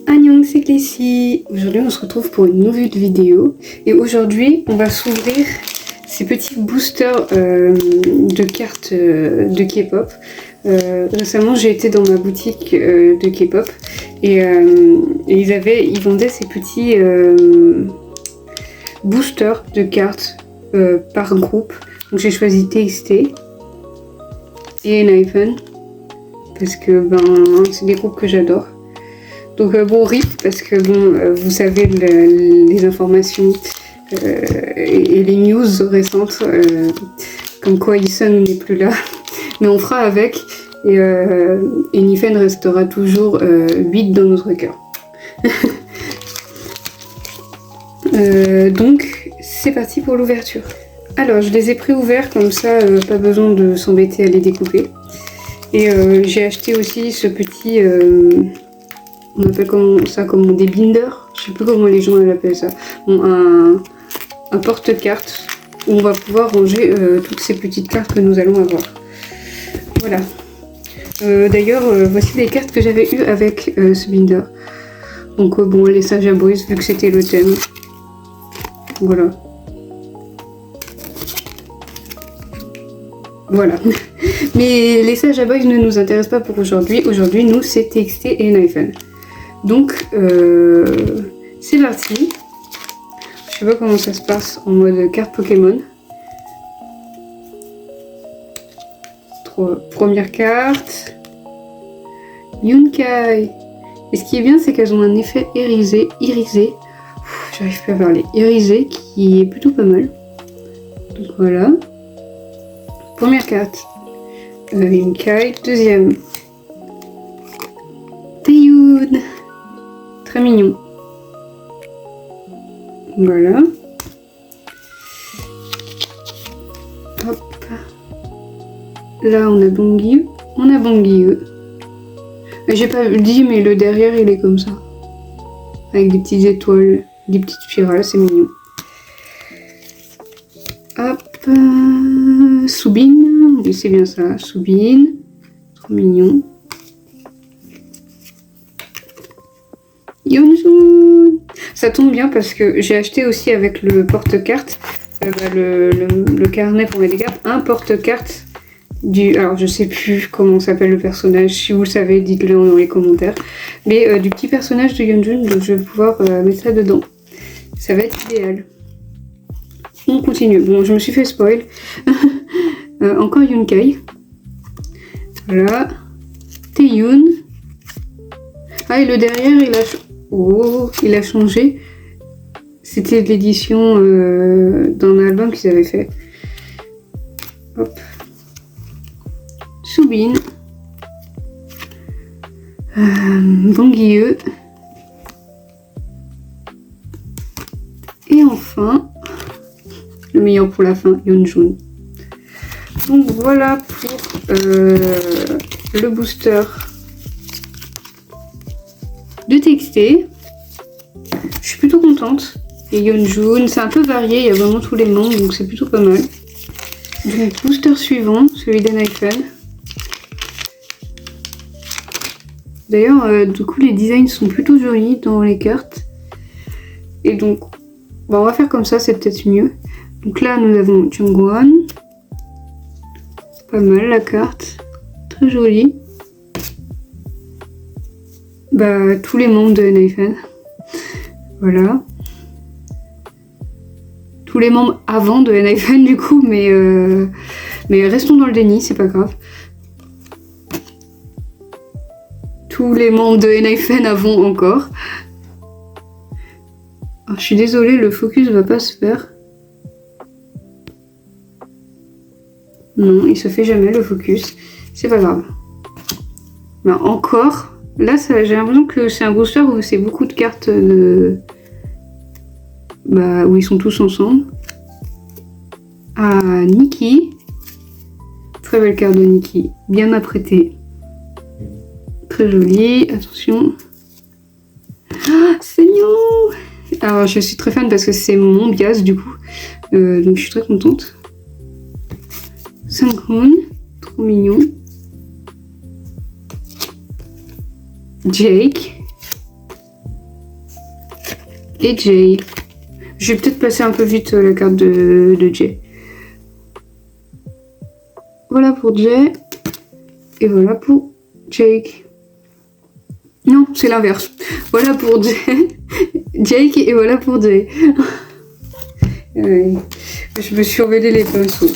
Annyeong, c'est Clécy. Aujourd'hui on se retrouve pour une nouvelle vidéo et aujourd'hui on va s'ouvrir ces petits boosters de cartes de K-pop. Récemment j'ai été dans ma boutique de K-pop et ils vendaient ces petits boosters de cartes par groupe. Donc j'ai choisi TXT et ENHYPEN parce que c'est des groupes que j'adore. Donc bon, RIP parce que vous savez les informations et les news récentes comme quoi Ison n'est plus là, mais on fera avec et ENHYPEN restera toujours 8 dans notre cœur. Donc c'est parti pour l'ouverture. Alors je les ai pré-ouverts comme ça, pas besoin de s'embêter à les découper. Et j'ai acheté aussi ce petit... on appelle ça comme des binders, je sais plus comment les gens appellent ça. Bon, un porte-cartes où on va pouvoir ranger toutes ces petites cartes que nous allons avoir. Voilà. D'ailleurs, voici les cartes que j'avais eues avec ce binder. Donc bon, les Saja Boys, vu que c'était le thème. Voilà. Voilà. Mais les Saja Boys ne nous intéressent pas pour aujourd'hui. Aujourd'hui, nous, c'est TXT et ENHYPEN. Donc, c'est parti. Je sais pas comment ça se passe en mode carte Pokémon. Première carte. Yunkai. Et ce qui est bien, c'est qu'elles ont un effet irisé. J'arrive pas à parler. Irisé, qui est plutôt pas mal. Donc voilà. Première carte. Yunkai. Deuxième. Taeyoon. Très mignon. Voilà. Hop. Là, on a Bongyu. J'ai pas dit, mais le derrière, il est comme ça. Avec des petites étoiles, des petites spirales, c'est mignon. Hop. Soobin. Oui, c'est bien ça. Soobin. Trop mignon. Yeonjun. Ça tombe bien parce que j'ai acheté aussi avec le porte-carte, le carnet pour mettre des cartes, un porte-carte du... Alors je sais plus comment s'appelle le personnage, si vous le savez dites-le dans les commentaires, mais du petit personnage de Yeonjun, donc je vais pouvoir mettre ça dedans. Ça va être idéal. On continue. Bon, je me suis fait spoil. Encore Yunkai. Voilà. Taeyoon. Ah, et le derrière, il a changé. C'était de l'édition d'un album qu'ils avaient fait. Hop. Soobin. Bongyu. Et enfin, le meilleur pour la fin, Yeonjun. Donc voilà pour le booster de TXT. Je suis plutôt contente. Et Yeonjun, c'est un peu varié, il y a vraiment tous les noms, donc c'est plutôt pas mal. Donc booster suivant, celui d'ENHYPEN. D'ailleurs, du coup les designs sont plutôt jolis dans les cartes. Et donc, bon, on va faire comme ça, c'est peut-être mieux. Donc là nous avons Jungwon. Pas mal la carte, très jolie. Bah, tous les membres de ENHYPEN. Voilà. Tous les membres avant de ENHYPEN du coup, mais restons dans le déni, c'est pas grave. Tous les membres de ENHYPEN avant encore. Alors, je suis désolée, le focus va pas se faire. Non, il se fait jamais le focus. C'est pas grave. Ben, encore. Là, j'ai l'impression que c'est un booster où c'est beaucoup de cartes où ils sont tous ensemble. Ah, Nikki. Très belle carte de Nikki. Bien apprêtée. Très jolie. Attention. Ah, c'est mignon. Alors, je suis très fan parce que c'est mon bias, du coup. Donc je suis très contente. Synchrone, trop mignon. Jake. Et Jay. Je vais peut-être passer un peu vite la carte de Jay. Voilà pour Jay. Et voilà pour Jake. Non, c'est l'inverse. Voilà pour Jay. Jake et voilà pour Jay. Je me suis emmêlé les pinceaux.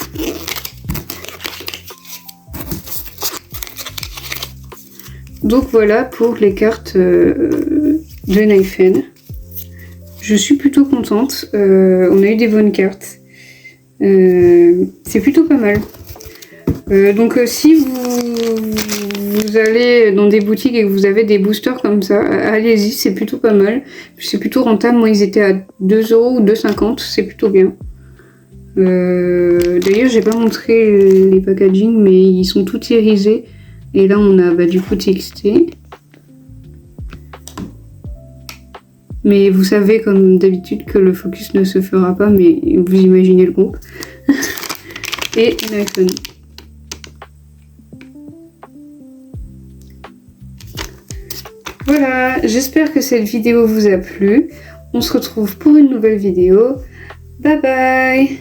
Donc voilà pour les cartes de Naifen. Je suis plutôt contente. On a eu des bonnes cartes. C'est plutôt pas mal. Donc si vous allez dans des boutiques et que vous avez des boosters comme ça, allez-y, c'est plutôt pas mal. C'est plutôt rentable. Moi, ils étaient à 2 € ou 2,50 €. C'est plutôt bien. D'ailleurs, j'ai pas montré les packaging, mais ils sont tout irisés. Et là, on a du coup TXT. Mais vous savez, comme d'habitude, que le focus ne se fera pas, mais vous imaginez le groupe. Et un iPhone. Voilà, j'espère que cette vidéo vous a plu. On se retrouve pour une nouvelle vidéo. Bye bye!